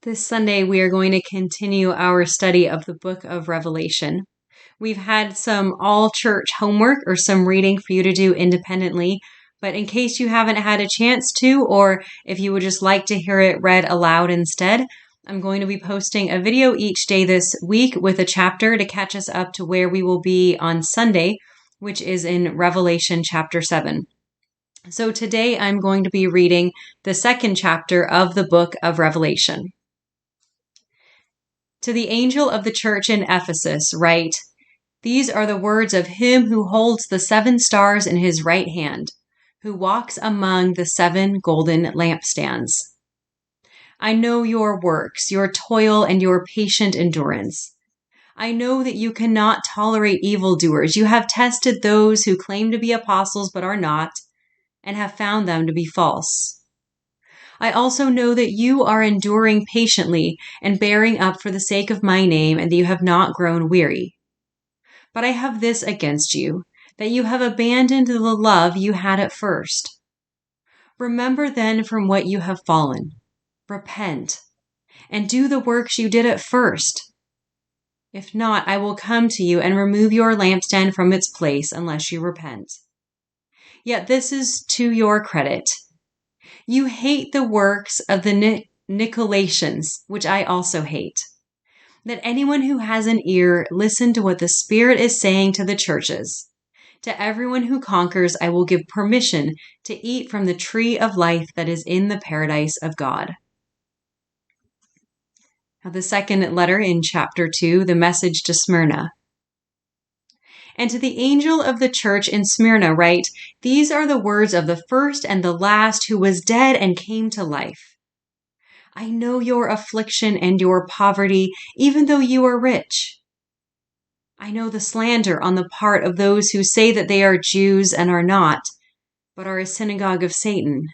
This Sunday, we are going to continue our study of the book of Revelation. We've had some all church homework or some reading for you to do independently, but in case you haven't had a chance to, or if you would just like to hear it read aloud instead, I'm going to be posting a video each day this week with a chapter to catch us up to where we will be on Sunday, which is in Revelation chapter 7. So today I'm going to be reading the second chapter of the book of Revelation. To the angel of the church in Ephesus, write, "These are the words of him who holds the 7 stars in his right hand, who walks among the 7 golden lampstands. I know your works, your toil, and your patient endurance. I know that you cannot tolerate evildoers. You have tested those who claim to be apostles but are not, and have found them to be false. I also know that you are enduring patiently and bearing up for the sake of my name, and that you have not grown weary. But I have this against you, that you have abandoned the love you had at first. Remember then from what you have fallen. Repent, and do the works you did at first. If not, I will come to you and remove your lampstand from its place unless you repent. Yet this is to your credit. You hate the works of the Nicolaitans, which I also hate. Let anyone who has an ear listen to what the Spirit is saying to the churches. To everyone who conquers, I will give permission to eat from the tree of life that is in the paradise of God." Now the second letter in chapter 2, the message to Smyrna. "And to the angel of the church in Smyrna write, these are the words of the first and the last who was dead and came to life. I know your affliction and your poverty, even though you are rich. I know the slander on the part of those who say that they are Jews and are not, but are a synagogue of Satan.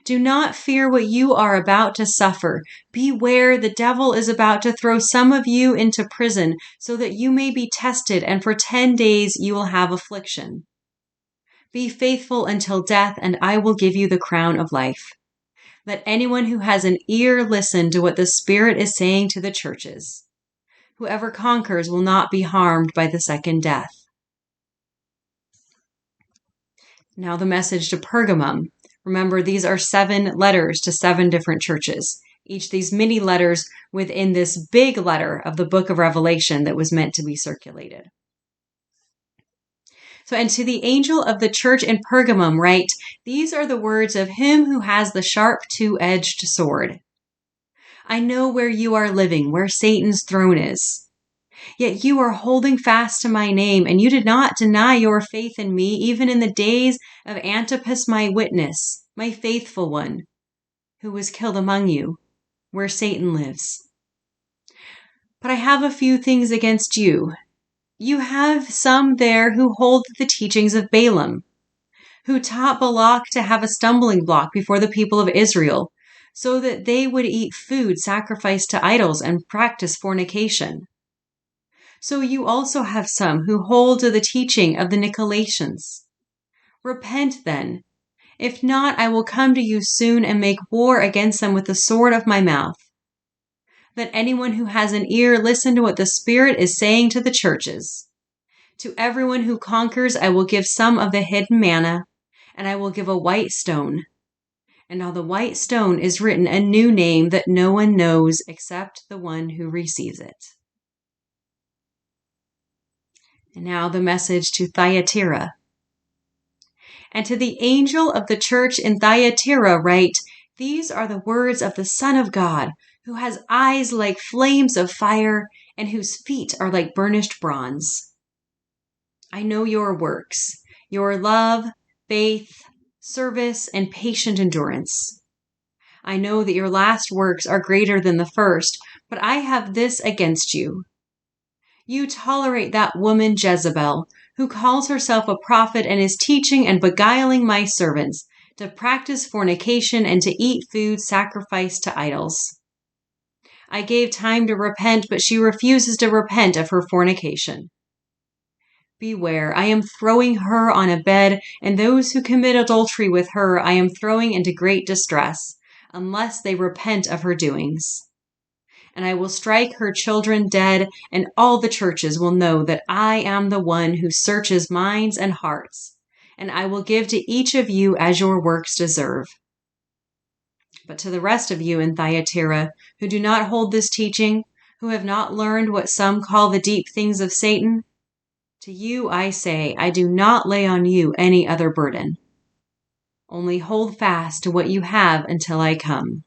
Do not fear what you are about to suffer. Beware, the devil is about to throw some of you into prison so that you may be tested, and for 10 days you will have affliction. Be faithful until death, and I will give you the crown of life. Let anyone who has an ear listen to what the Spirit is saying to the churches. Whoever conquers will not be harmed by the second death." Now the message to Pergamum. Remember, these are 7 letters to 7 different churches. Each these mini letters within this big letter of the book of Revelation that was meant to be circulated. So, "And to the angel of the church in Pergamum write, these are the words of him who has the sharp 2-edged sword. I know where you are living, where Satan's throne is. Yet you are holding fast to my name, and you did not deny your faith in me, even in the days of Antipas my witness, my faithful one, who was killed among you, where Satan lives. But I have a few things against you. You have some there who hold the teachings of Balaam, who taught Balak to have a stumbling block before the people of Israel, so that they would eat food sacrificed to idols and practice fornication. So you also have some who hold to the teaching of the Nicolaitans. Repent then. If not, I will come to you soon and make war against them with the sword of my mouth. Let anyone who has an ear listen to what the Spirit is saying to the churches. To everyone who conquers, I will give some of the hidden manna, and I will give a white stone. And on the white stone is written a new name that no one knows except the one who receives it." And now the message to Thyatira. "And to the angel of the church in Thyatira write, these are the words of the Son of God, who has eyes like flames of fire and whose feet are like burnished bronze. I know your works, your love, faith, service, and patient endurance. I know that your last works are greater than the first, but I have this against you. You tolerate that woman Jezebel, who calls herself a prophet and is teaching and beguiling my servants to practice fornication and to eat food sacrificed to idols. I gave time to repent, but she refuses to repent of her fornication. Beware, I am throwing her on a bed, and those who commit adultery with her I am throwing into great distress, unless they repent of her doings. And I will strike her children dead, and all the churches will know that I am the one who searches minds and hearts, and I will give to each of you as your works deserve. But to the rest of you in Thyatira, who do not hold this teaching, who have not learned what some call the deep things of Satan, to you I say, I do not lay on you any other burden. Only hold fast to what you have until I come.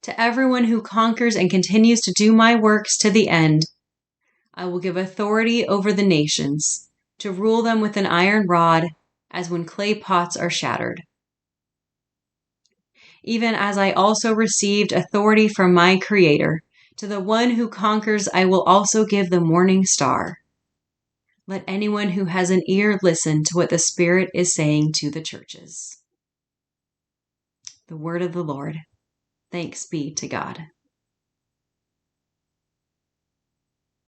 To everyone who conquers and continues to do my works to the end, I will give authority over the nations, to rule them with an iron rod, as when clay pots are shattered. Even as I also received authority from my Creator, to the one who conquers I will also give the morning star. Let anyone who has an ear listen to what the Spirit is saying to the churches. The word of the Lord. Thanks be to God.